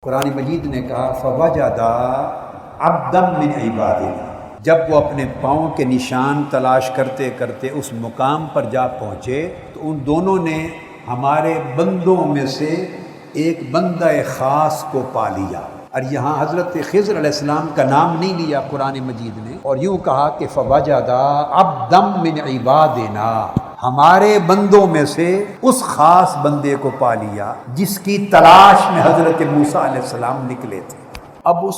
قرآن مجید نے کہا فوجدا عبدا من عبادنا، جب وہ اپنے پاؤں کے نشان تلاش کرتے کرتے اس مقام پر جا پہنچے تو ان دونوں نے ہمارے بندوں میں سے ایک بندہ خاص کو پا لیا۔ اور یہاں حضرت خضر علیہ السلام کا نام نہیں لیا قرآن مجید نے، اور یوں کہا کہ فوجدا عبدا من عبادنا، ہمارے بندوں میں سے اس خاص بندے کو پا لیا جس کی تلاش میں حضرت موسیٰ علیہ السلام نکلے تھے۔ اب اس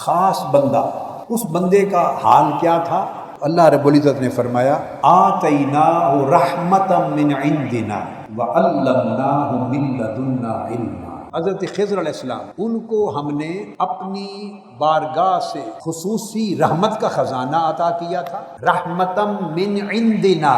خاص بندہ، اس بندے کا حال کیا تھا؟ اللہ رب العزت نے فرمایا آتیناہ رحمتا من عندنا وعلمناہ من لدنا علما۔ حضرت خضر علیہ السلام، ان کو ہم نے اپنی بارگاہ سے خصوصی رحمت کا خزانہ عطا کیا تھا۔ رحمتا من عندنا،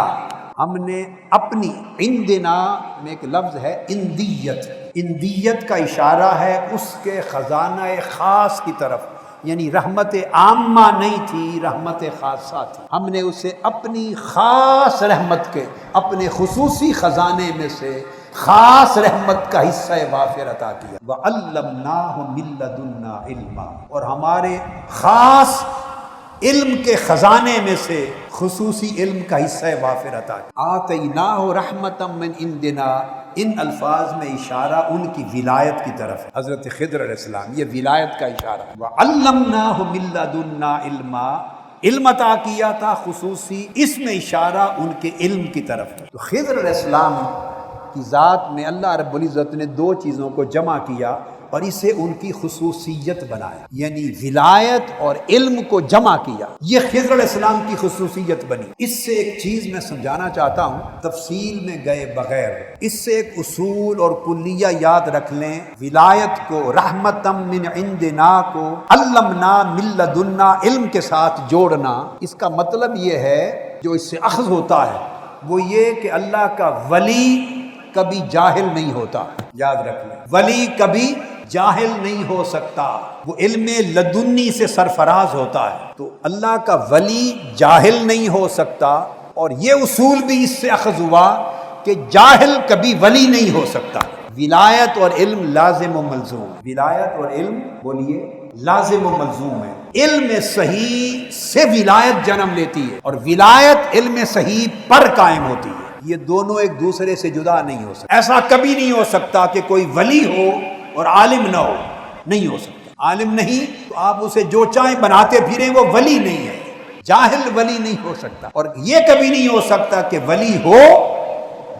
ہم نے اپنی، عندنا میں ایک لفظ ہے اندیت، اندیت کا اشارہ ہے اس کے خزانہ خاص کی طرف، یعنی رحمت عامہ نہیں تھی، رحمت خاصہ تھی۔ ہم نے اسے اپنی خاص رحمت کے، اپنے خصوصی خزانے میں سے خاص رحمت کا حصہ وافر عطا کیا۔ وَعَلَّمْنَاهُ مِن لَّدُنَّا عِلْمًا، اور ہمارے خاص علم کے خزانے میں سے خصوصی علم کا حصہ وافر عطا کیا۔ آتیناہ رحمتا من عندنا، ان الفاظ میں اشارہ ان کی ولایت کی طرف ہے، حضرت خضر علیہ السلام، یہ ولایت کا اشارہ ہے۔ وَعَلَّمْنَاهُ مِن لَّدُنَّا عِلْمًا، علم عطا کیا تھا خصوصی، اس میں اشارہ ان کے علم کی طرف ہے۔ تو خضر علیہ السلام کی ذات میں اللہ رب العزت نے دو چیزوں کو جمع کیا اور اسے ان کی خصوصیت بنایا، یعنی ولایت اور علم کو جمع کیا، یہ خضر علیہ السلام کی خصوصیت بنی۔ اس سے ایک چیز میں سمجھانا چاہتا ہوں تفصیل میں گئے بغیر، اس سے ایک اصول اور کلیہ یاد رکھ لیں۔ ولایت کو، رحمتا من عندنا کو علمنا من لدنا علم کے ساتھ جوڑنا، اس کا مطلب یہ ہے، جو اس سے اخذ ہوتا ہے وہ یہ کہ اللہ کا ولی کبھی جاہل نہیں ہوتا، یاد رکھ لیں، ولی کبھی جاہل نہیں ہو سکتا، وہ علم لدنی سے سرفراز ہوتا ہے، تو اللہ کا ولی جاہل نہیں ہو سکتا، اور یہ اصول بھی اس سے اخذ ہوا کہ جاہل کبھی ولی نہیں ہو سکتا۔ ولایت اور علم لازم و ملزوم، ولایت اور علم بولیے لازم و ملزوم ہے۔ علم صحیح سے ولایت جنم لیتی ہے، اور ولایت علم صحیح پر قائم ہوتی ہے، یہ دونوں ایک دوسرے سے جدا نہیں ہو سکتے۔ ایسا کبھی نہیں ہو سکتا کہ کوئی ولی ہو اور عالم نہ ہو، نہیں ہو سکتا۔ عالم نہیں تو آپ اسے جو چاہیں بناتے پھریں، وہ ولی نہیں ہے، جاہل ولی نہیں ہو سکتا۔ اور یہ کبھی نہیں ہو سکتا کہ ولی ہو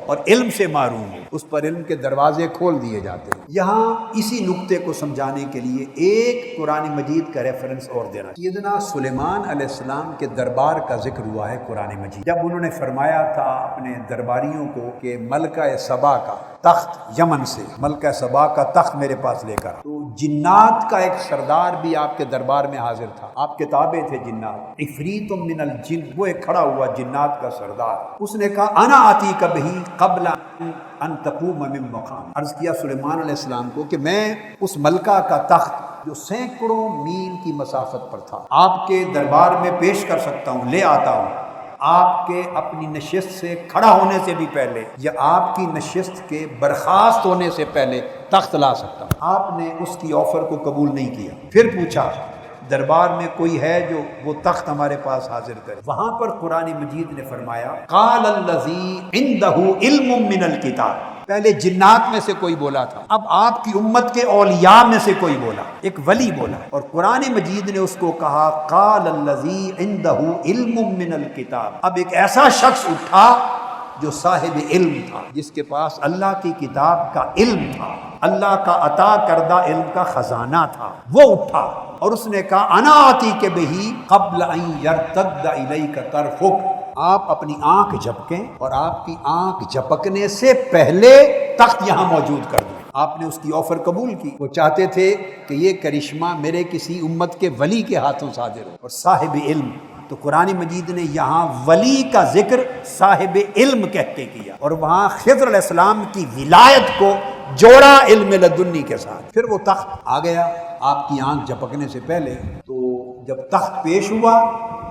اور علم سے محروم ہو، اس پر علم کے دروازے کھول دیے جاتے ہیں۔ یہاں اسی نقطے کو سمجھانے کے لیے ایک قرآن مجید کا ریفرنس اور دینا۔ سیدنا سلیمان علیہ السلام کے دربار کا ذکر ہوا ہے قرآن مجید، جب انہوں نے فرمایا تھا اپنے درباریوں کو کہ ملکہ سبا کا تخت یمن سے، ملکہ سبا کا تخت میرے پاس لے کر، تو جنات کا ایک سردار بھی آپ کے دربار میں حاضر تھا، آپ کے تابع تھے جنات، عفریت من الجن، وہ ایک کھڑا ہوا جنات کا سردار، اس نے کہا انا آتی کبھی قبل ان تقوم من مقام، عرض کیا سلیمان علیہ السلام کو کہ میں اس ملکہ کا تخت جو سینکڑوں میل کی مسافت پر تھا آپ کے دربار میں پیش کر سکتا ہوں، لے آتا ہوں، آپ کے اپنی نشست سے کھڑا ہونے سے بھی پہلے یا آپ کی نشست کے برخاست ہونے سے پہلے تخت لا سکتا ہوں۔ آپ نے اس کی آفر کو قبول نہیں کیا، پھر پوچھا دربار میں کوئی ہے جو وہ تخت ہمارے پاس حاضر کرے؟ وہاں پر قرآن مجید نے فرمایا قال الذی عندہ علم من الکتاب، پہلے جنات میں سے کوئی بولا تھا، اب آپ کی امت کے اولیاء میں سے کوئی بولا، ایک ولی بولا، اور قرآن مجید نے اس کو کہا قال الذی عندہ علم من الکتاب۔ اب ایک ایسا شخص اٹھا جو صاحب علم تھا، جس کے پاس اللہ کی کتاب کا علم تھا، اللہ کا عطا کردہ علم کا خزانہ تھا، وہ اٹھا اور اس نے کہا انا آتی کے بہی قبل ان یرتد الیک طرفک، آپ اپنی آنکھ جھپکیں اور آپ کی آنکھ جھپکنے سے پہلے تخت یہاں موجود کر دیں۔ آپ نے اس کی آفر قبول کی، وہ چاہتے تھے کہ یہ کرشمہ میرے کسی امت کے ولی کے ہاتھوں صادر ہو، اور صاحب علم، تو قرآن مجید نے یہاں ولی کا ذکر صاحب علم کہہ کے کیا، اور وہاں خضر علیہ السلام کی ولایت کو جوڑا علم لدنی کے ساتھ۔ پھر وہ تخت آ گیا آپ کی آنکھ جھپکنے سے پہلے، تو جب تخت پیش ہوا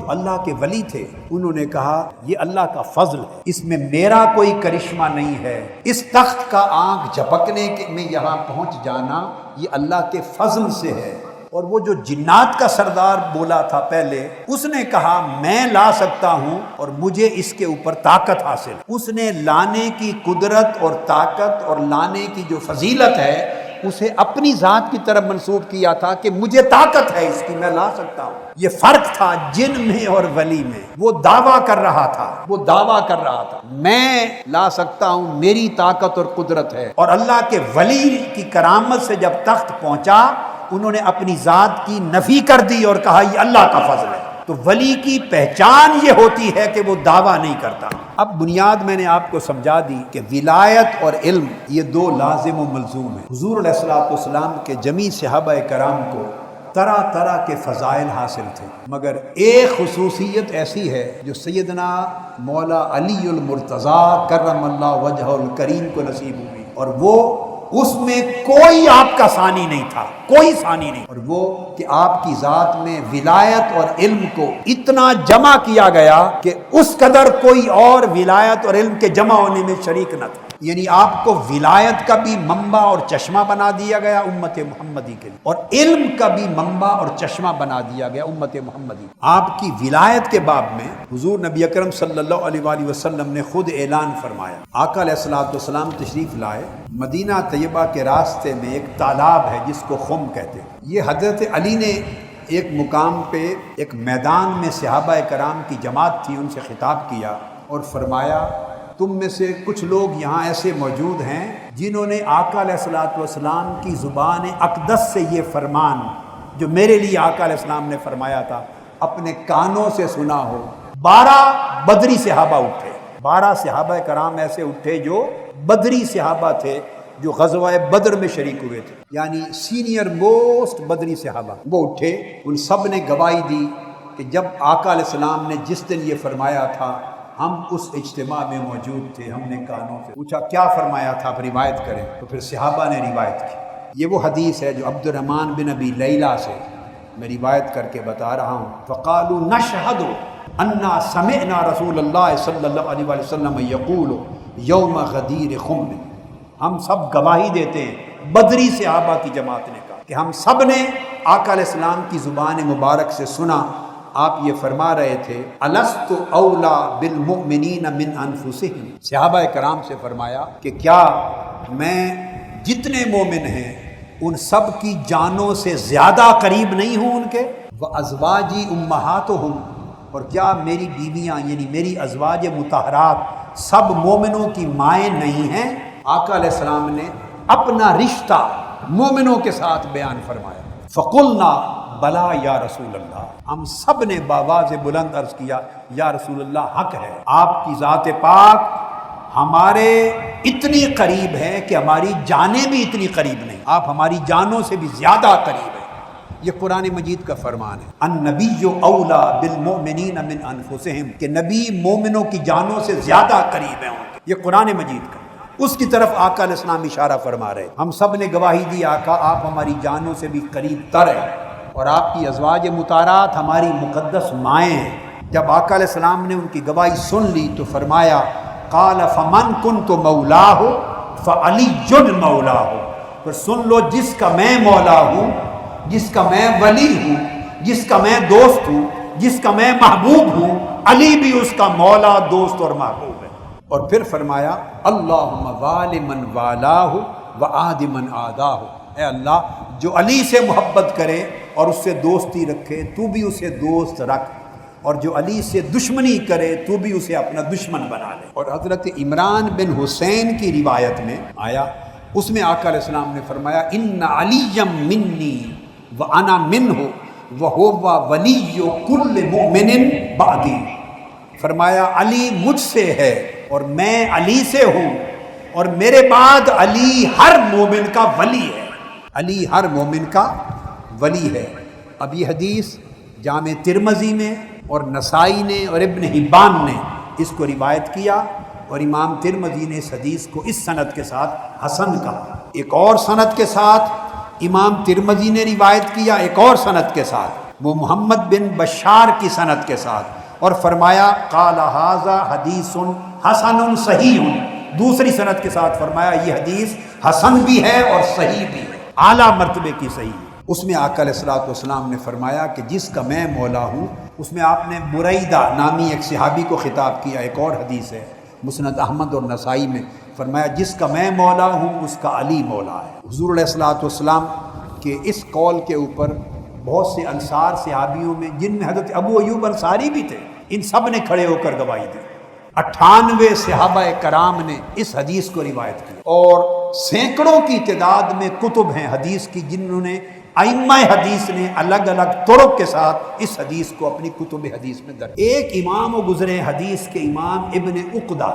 تو اللہ کے ولی تھے، انہوں نے کہا یہ اللہ کا فضل ہے، اس میں میرا کوئی کرشمہ نہیں ہے، اس تخت کا آنکھ جھپکنے میں یہاں پہنچ جانا یہ اللہ کے فضل سے ہے۔ اور وہ جو جنات کا سردار بولا تھا پہلے، اس نے کہا میں لا سکتا ہوں اور مجھے اس کے اوپر طاقت حاصل ہے۔ اس نے لانے کی قدرت اور طاقت اور لانے کی جو فضیلت ہے اسے اپنی ذات کی طرف منسوب کیا تھا کہ مجھے طاقت ہے اس کی، میں لا سکتا ہوں۔ یہ فرق تھا جن میں اور ولی میں۔ وہ دعویٰ کر رہا تھا میں لا سکتا ہوں، میری طاقت اور قدرت ہے، اور اللہ کے ولی کی کرامت سے جب تخت پہنچا انہوں نے اپنی ذات کی نفی کر دی اور کہا یہ اللہ کا فضل ہے۔ تو ولی کی پہچان یہ ہوتی ہے کہ وہ دعویٰ نہیں کرتا۔ اب بنیاد میں نے آپ کو سمجھا دی کہ ولایت اور علم یہ دو لازم و ملزوم ہیں۔ حضور علیہ الصلوۃ والسلام کے جمیع صحابہ کرام کو طرح طرح کے فضائل حاصل تھے، مگر ایک خصوصیت ایسی ہے جو سیدنا مولا علی المرتضیٰ کرم اللہ وجہہ الکریم کو نصیب ہوئی، اور وہ اس میں کوئی آپ کا ثانی نہیں تھا، کوئی ثانی نہیں، اور وہ کہ آپ کی ذات میں ولایت اور علم کو اتنا جمع کیا گیا کہ اس قدر کوئی اور ولایت اور علم کے جمع ہونے میں شریک نہ تھا۔ یعنی آپ کو ولایت کا بھی منبع اور چشمہ بنا دیا گیا امت محمدی کے لیے، اور علم کا بھی منبع اور چشمہ بنا دیا گیا امت محمدی۔ آپ کی ولایت کے باب میں حضور نبی اکرم صلی اللہ علیہ وآلہ وسلم نے خود اعلان فرمایا۔ آقا علیہ الصلوۃ والسلام تشریف لائے، مدینہ طیبہ کے راستے میں ایک تالاب ہے جس کو خم کہتے ہیں۔ یہ حضرت علی نے ایک مقام پہ ایک میدان میں صحابہ کرام کی جماعت تھی، ان سے خطاب کیا اور فرمایا تم میں سے کچھ لوگ یہاں ایسے موجود ہیں جنہوں نے آقا علیہ الصلوۃ والسلام کی زبان اقدس سے یہ فرمان جو میرے لیے آقا علیہ السلام نے فرمایا تھا اپنے کانوں سے سنا ہو۔ 12 بدری صحابہ اٹھے، 12 صحابہ کرام ایسے اٹھے جو بدری صحابہ تھے، جو غزوہ بدر میں شریک ہوئے تھے، یعنی سینئر موسٹ بدری صحابہ۔ وہ اٹھے، ان سب نے گواہی دی کہ جب آقا علیہ السلام نے جس دن یہ فرمایا تھا ہم اس اجتماع میں موجود تھے، ہم نے کانوں سے پوچھا کیا فرمایا تھا، آپ روایت کریں۔ تو پھر صحابہ نے روایت کی۔ یہ وہ حدیث ہے جو عبد الرحمن بن ابی لیلہ سے میں روایت کر کے بتا رہا ہوں۔ فقالوا نشہد انا سمعنا رسول اللہ صلی اللہ علیہ وآلہ وسلم یقول یوم غدیر خم، ہم سب گواہی دیتے ہیں، بدری صحابہ کی جماعت نے کہا کہ ہم سب نے آقا علیہ السلام کی زبان مبارک سے سنا، آپ یہ فرما رہے تھے الست اولا بالمؤمنین من انفسہم، صحابہ کرام سے فرمایا کہ کیا میں جتنے مومن ہیں ان سب کی جانوں سے زیادہ قریب نہیں ہوں ان کے؟ وازواجی امہاتہم، اور کیا میری بیویاں یعنی میری ازواج مطہرات سب مومنوں کی مائیں نہیں ہیں؟ آقا علیہ السلام نے اپنا رشتہ مومنوں کے ساتھ بیان فرمایا۔ فقلنا بلا یا رسول اللہ، ہم سب نے بآواز بلند عرض کیا یا رسول اللہ حق ہے، آپ کی ذات پاک ہمارے اتنی قریب ہے کہ ہماری جانیں بھی اتنی قریب نہیں، آپ ہماری جانوں سے بھی زیادہ قریب ہیں۔ یہ قرآن مجید کا فرمان ہے، النبی اولا بالمؤمنین من انفسہم، کہ نبی مومنوں کی جانوں سے زیادہ قریب ہیں ان کے، یہ قرآن مجید کا، اس کی طرف آقا علیہ السلام اشارہ فرما رہے۔ ہم سب نے گواہی دی آقا آپ ہماری جانوں سے بھی قریب تر ہیں، اور آپ کی ازواج مطہرات ہماری مقدس مائیں ہیں۔ جب آقا علیہ السلام نے ان کی گواہی سن لی تو فرمایا قال فمن کنت مولاہ فعلی مولاہ، پھر سن لو جس کا میں مولا ہوں، جس کا میں ولی ہوں، جس کا میں دوست ہوں، جس کا میں محبوب ہوں، علی بھی اس کا مولا، دوست اور محبوب ہے۔ اور پھر فرمایا اللہم والی من والاہ وعاد من عاداہ، اے اللہ جو علی سے محبت کرے اور اس سے دوستی رکھے تو بھی اسے دوست رکھ، اور جو علی سے دشمنی کرے تو بھی اسے اپنا دشمن بنا لے۔ اور حضرت عمران بن حسین کی روایت میں آیا، اس میں آقا علیہ السلام نے فرمایا ان علی منی وانا منہ وہو ولی کل مؤمن بعدی، فرمایا علی مجھ سے ہے اور میں علی سے ہوں، اور میرے بعد علی ہر مومن کا ولی ہے، علی ہر مومن کا ولی ہے۔ اب یہ حدیث جامع ترمذی میں اور نسائی نے اور ابن حبان نے اس کو روایت کیا، اور امام ترمذی نے اس حدیث کو اس سند کے ساتھ حسن کہا۔ ایک اور سند کے ساتھ امام ترمذی نے روایت کیا، ایک اور سند کے ساتھ وہ محمد بن بشار کی سند کے ساتھ، اور فرمایا قال ھذا حدیث حسن صحیح، دوسری سند کے ساتھ فرمایا یہ حدیث حسن بھی ہے اور صحیح بھی ہے، اعلیٰ مرتبے کی صحیح۔ اس میں آقا علیہ الصلوۃ والسلام نے فرمایا کہ جس کا میں مولا ہوں، اس میں آپ نے بریدہ نامی ایک صحابی کو خطاب کیا، ایک اور حدیث ہے مسند احمد اور نسائی میں، فرمایا جس کا میں مولا ہوں اس کا علی مولا ہے۔ حضور علیہ الصلوۃ والسلام کے اس قول کے اوپر بہت سے انصار صحابیوں میں، جن میں حضرت ابو ایوب انصاری بھی تھے، ان سب نے کھڑے ہو کر گواہی دی۔ 98 صحابہ کرام نے اس حدیث کو روایت کی، اور سینکڑوں کی تعداد میں کتب ہیں حدیث کی جنہوں نے ائمہ حدیث نے الگ الگ طرق کے ساتھ اس حدیث کو اپنی کتب حدیث میں درج۔ ایک امام و گزرے حدیث کے امام ابن عقدہ،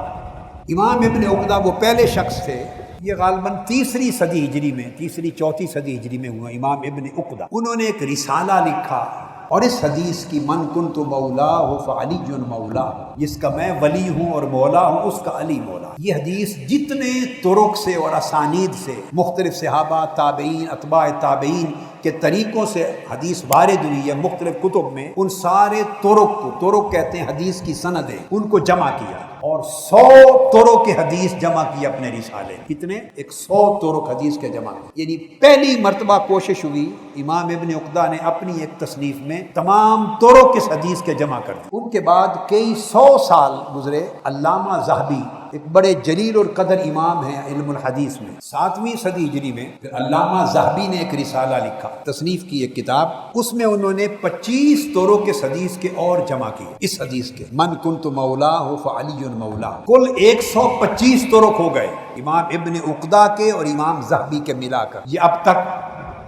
امام ابن عقدہ وہ پہلے شخص تھے، یہ غالباً تیسری صدی ہجری میں، تیسری چوتھی صدی ہجری میں ہوا امام ابن عقدہ۔ انہوں نے ایک رسالہ لکھا، اور اس حدیث کی من کنت مولاہ فعلی مولا، جس کا میں ولی ہوں اور مولا ہوں اس کا علی مولا۔ یہ حدیث جتنے طرق سے اور اسانید سے مختلف صحابہ، تابعین، اتباع تابعین کے طریقوں سے حدیث وارد ہوئی ہے مختلف کتب میں، ان سارے طرق کو، طرق کہتے ہیں حدیث کی سندیں، ان کو جمع کیا اور 100 طرق کے حدیث جمع کی اپنے رسالے۔ کتنے؟ 100 طرق حدیث کے جمع کی، یعنی پہلی مرتبہ کوشش ہوئی امام ابن عقدہ نے اپنی ایک تصنیف میں تمام طرق اس حدیث کے جمع کر دی۔ ان کے بعد کئی 100 سال گزرے، علامہ ذہبی ایک بڑے جلیل اور قدر امام ہیں علم الحدیث میں، 7ویں صدی ہجری میں، پھر علامہ ذہبی نے ایک رسالہ لکھا، تصنیف کی ایک کتاب، اس میں انہوں نے 25 طرق اس حدیث کے اور جمع کیے، اس حدیث کے من کنت مولاہ فعلی مولا، کل 125 طرق ہو گئے امام ابن عقدہ کے اور امام ذہبی کے ملا کر۔ یہ اب تک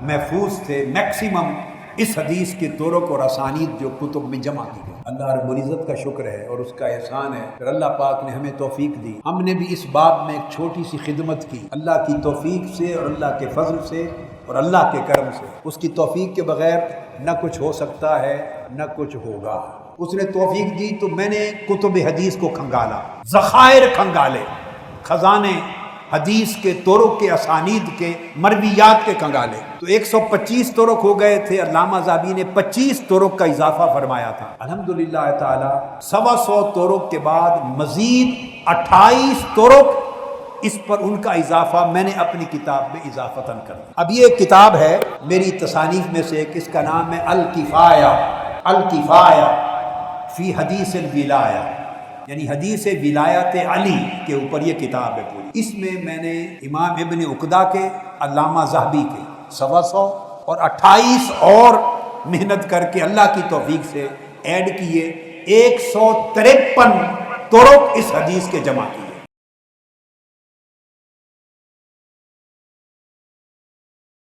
محفوظ تھے میکسیمم اس حدیث کے طرق اور اسانید جو کتب میں جمع کی گئی۔ اللہ رب العزت کا شکر ہے اور اس کا احسان ہے، پھر اللہ پاک نے ہمیں توفیق دی، ہم نے بھی اس باب میں ایک چھوٹی سی خدمت کی، اللہ کی توفیق سے اور اللہ کے فضل سے اور اللہ کے کرم سے۔ اس کی توفیق کے بغیر نہ کچھ ہو سکتا ہے نہ کچھ ہوگا۔ اس نے توفیق دی تو میں نے کتب حدیث کو کھنگالا، ذخائر کھنگالے، خزانے حدیث کے طرق کے اسانید کے مرویات کے کنگالے، تو 125 طرق ہو گئے تھے۔ علامہ ذہبی نے 25 طرق کا اضافہ فرمایا تھا۔ الحمدللہ تعالی 125 طرق کے بعد مزید 28 طرق، اس پر ان کا اضافہ میں نے اپنی کتاب میں اضافتاً کر دیا۔ اب یہ ایک کتاب ہے میری تصانیف میں سے ایک، اس کا نام ہے الکفایہ، الکفایہ فی حدیث الولایہ، یعنی حدیث ولایت علی کے اوپر یہ کتاب ہے پوری۔ اس میں میں نے امام ابن عقدہ کے، علامہ ذہبی کے 125 اور 28 اور محنت کر کے اللہ کی توفیق سے ایڈ کیے، 153 طرق اس حدیث کے جمع کیے۔